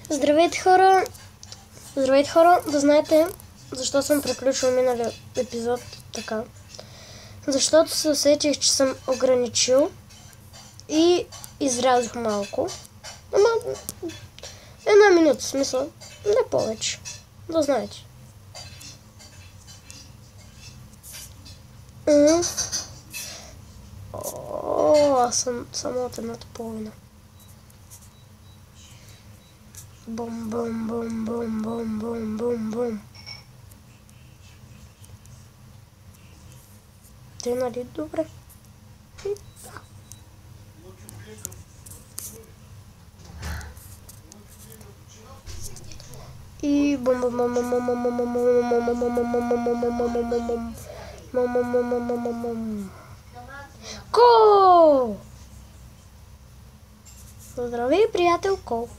Здравейте хора! Здравейте хора! Да знаете защо съм приключил миналия епизод така. Защото се усетих, че съм ограничил и изрязох малко. Ама една минута, смисъл. Не повече. Да знаете. Аз съм само от едната половина. Бум, бум, бум, бум, бум, бум, бум, бум. Те нали добре? И бум, бум, бум, бум, бум, бум, бум, бум, бум, бум. Ко! Здравей, приятел Ко!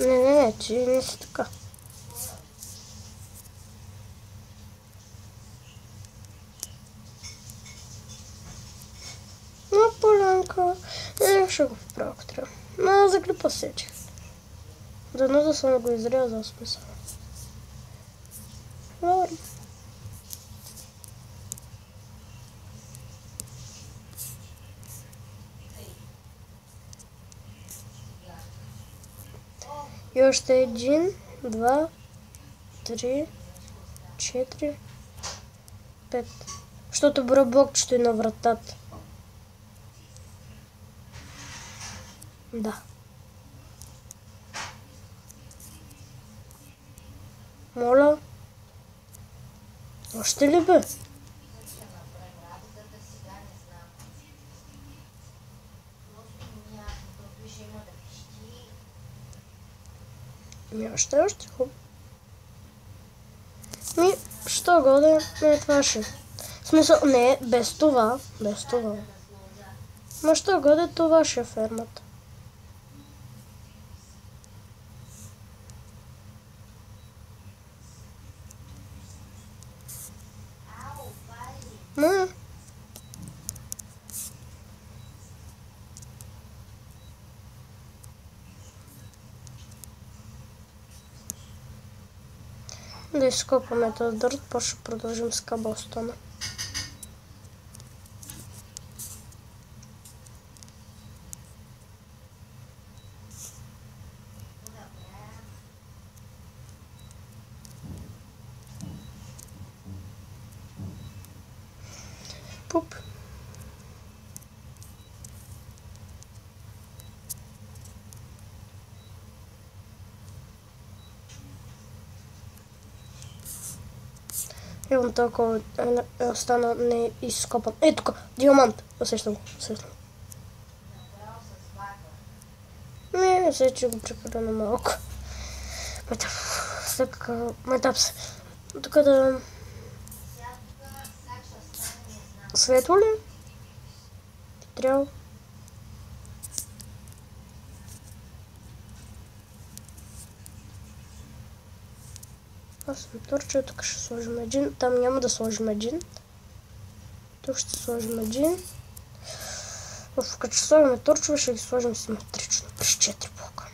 Не, че не си така. На полянка. Ще го поправя, ако трябва. Но за клипа сетих. Дано да съм го изрязал смисъл. Добре. И още 1, 2, 3, 4, 5. Защото броя блокчето е на вратата. Да. Моля. Още ли бе? Още хубаво. Що годе? Не, това ще. В смисъл, не, без това. Без това. Но що годе, това ще е фермата. Да изкопаме този дърт, после ще продължим с кабелстона. Пуп. Имам толкова остана не изкопан. Ей тук, диамант. Усещам го. Не се, че го прекалено малко. Метапс. Тук да... Светло ли? Трябва. Аз съм торча, тук ще сложим един. Там няма да сложим един. Тук ще сложим един. Като ще сложим торчове, ще ги сложим симетрично. През 4 блока.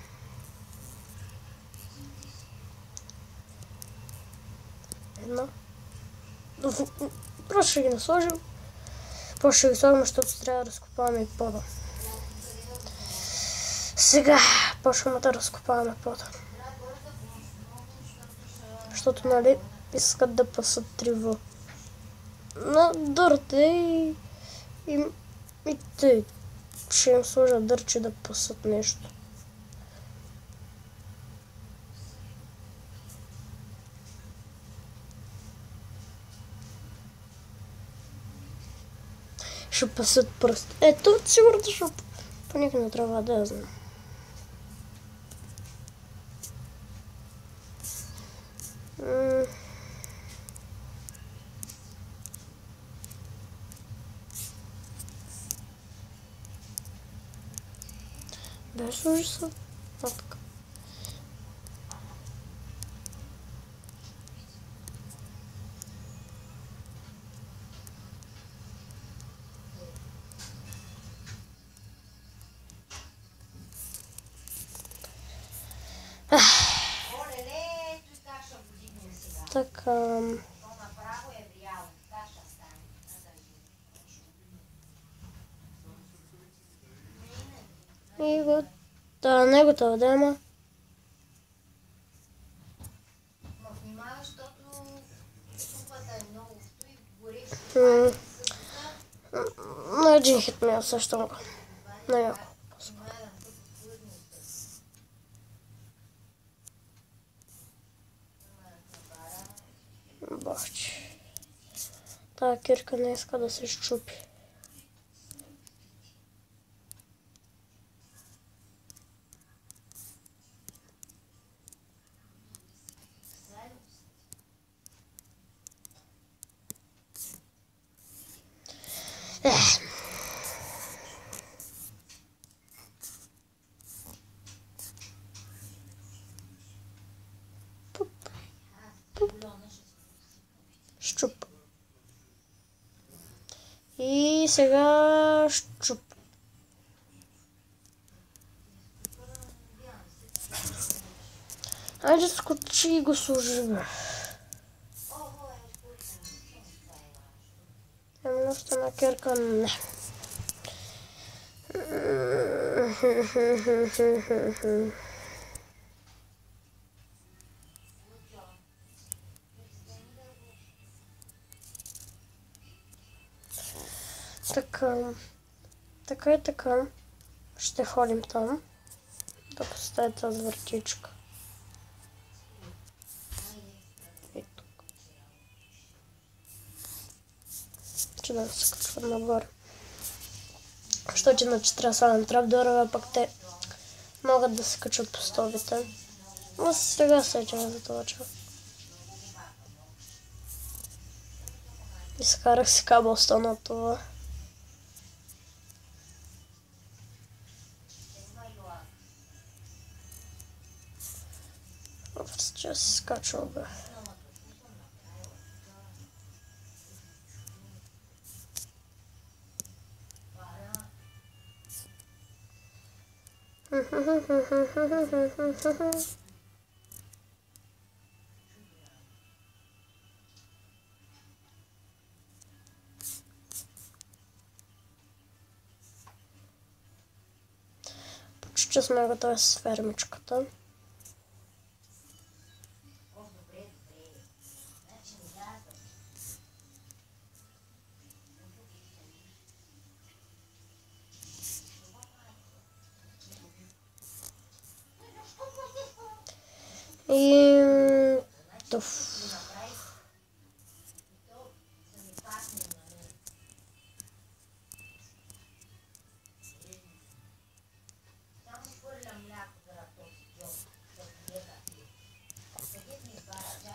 Едно. Просто ще ги насложим. После ще ги сложим, защото трябва да разкопаваме и пода. Сега почваме да разкопаваме пода. Защото, нали, искат да пасат трева. На дърте и те ще им сложа дърче да пасат нещо. Ще пасат пръст. Ето, сигурно ще поникне трябва да я знам. Без ужаса. Вот така. Така. И го... Да, не е готова да има. На един хит ми е също много. На няколко. Бахче. Тая кирка не иска да се щупи. Щуп. И сега щуп. Айде скочи и го служи, бе. Емността на кирка не. Така и така. Ще ходим там. Да поставя тази въртичка. И тук. Че да се качват нагоре. Защото иначе трябва да на трапдора, пък те могат да се качват по столбите. Аз сега сетя за това, че изкарах си кабелста на това. Че се скачвал, бе. Почти сме готови с фермичката. И...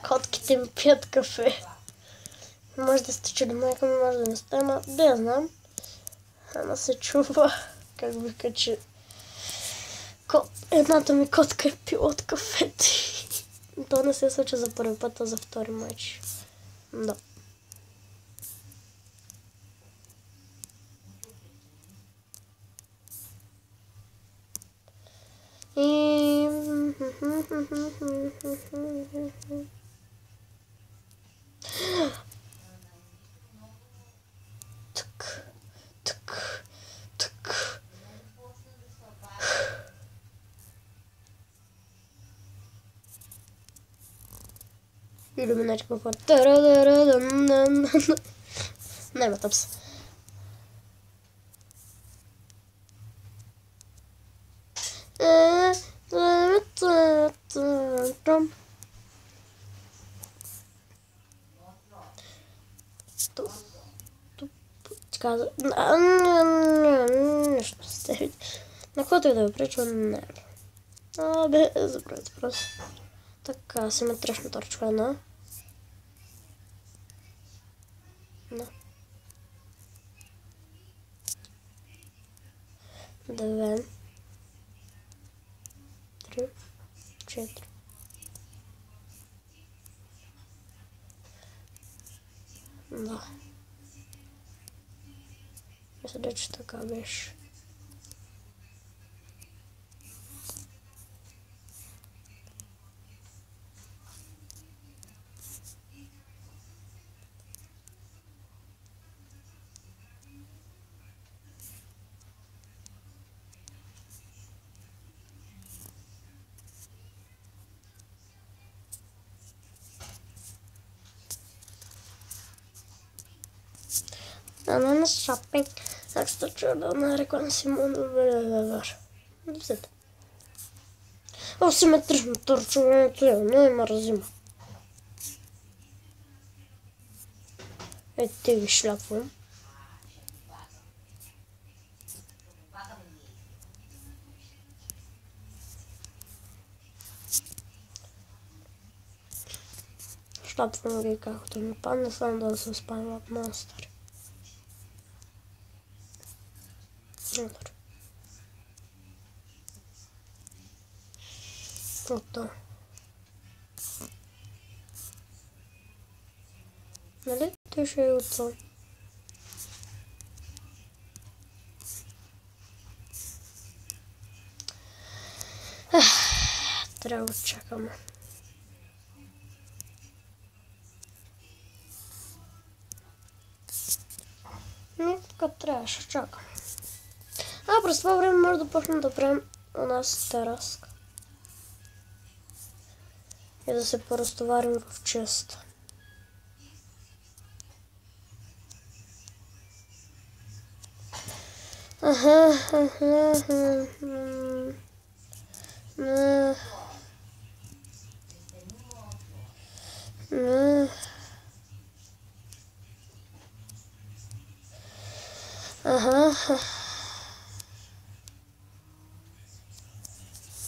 Котките ми пият кафе. Може да сте чули, майка ми може да не сте, ама да я знам. Ама се чува, как би качи. Едната ми котка е пила от кафето. То не се случва за първи път, а за втори майче. Да. И... Тук. Иллюминатика по Няма тъпс. Нещо сте. На който и да ви пречва, не. Бе, забравяйте просто. Така, симетрична точка една. Две. 3. 4. Да. Мисля, че така беше. на шопинг. Так сто чудо на реклама си му добре. Взете. Асиметрично търчуването е, не е мразима. Ето те ви шляпвам. Шляпвам ги както ми падне, само да се спамват монстъри. Добре. Ото. Нали? Той ще е отцом. Трябва да чакаме. Не, така трябваше, чакам. През това време може да почнем да правим у нас тераска. И да се поразтоварим в честа.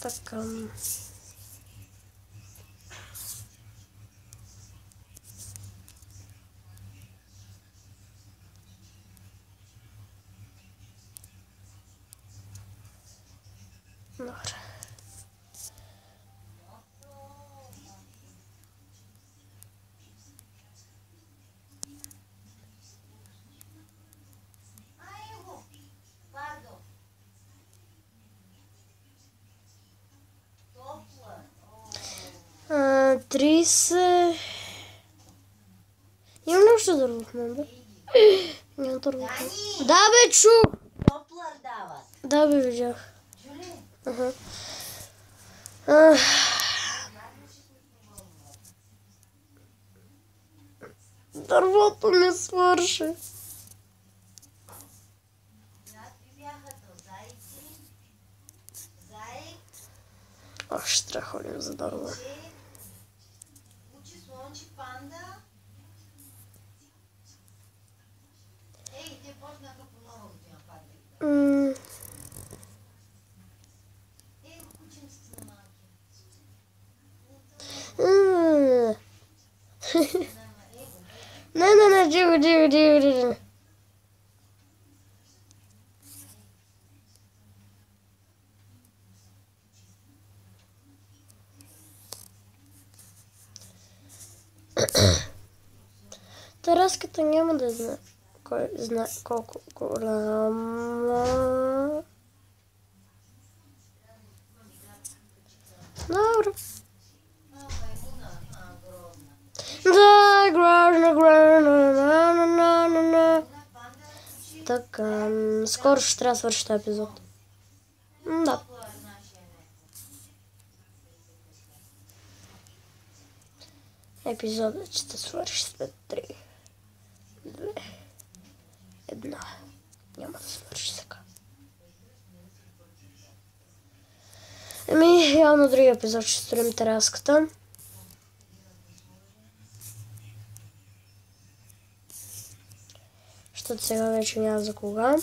Така. Добре. Тридесет. Имам ли още дърво в мен, бе? Нямам дърво. Да, бе, чу! Топлър дават. Да, бе, видях. Чули? Ага. Дървото ми свърши. Ще трябва да ходим за дърво. Учи слончи панда. Ей, те почнаха по-нова година падали. Ей, кученците на Не, малки. живо. Тераската няма да знае. Кой знае колко голяма. Добре. Да, грозна. Така, скоро ще трябва да свърши този епизод. Да. Епизодът ще свърши след 3, 2, 1. Няма да свърши сега. Явно други епизод ще строим тераската. Защото сега вече няма за кога.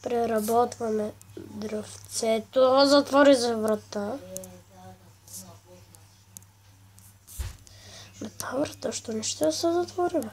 Преработваме дръвцето. Затвори за врата. Та врата, що не ще се затвори, бе?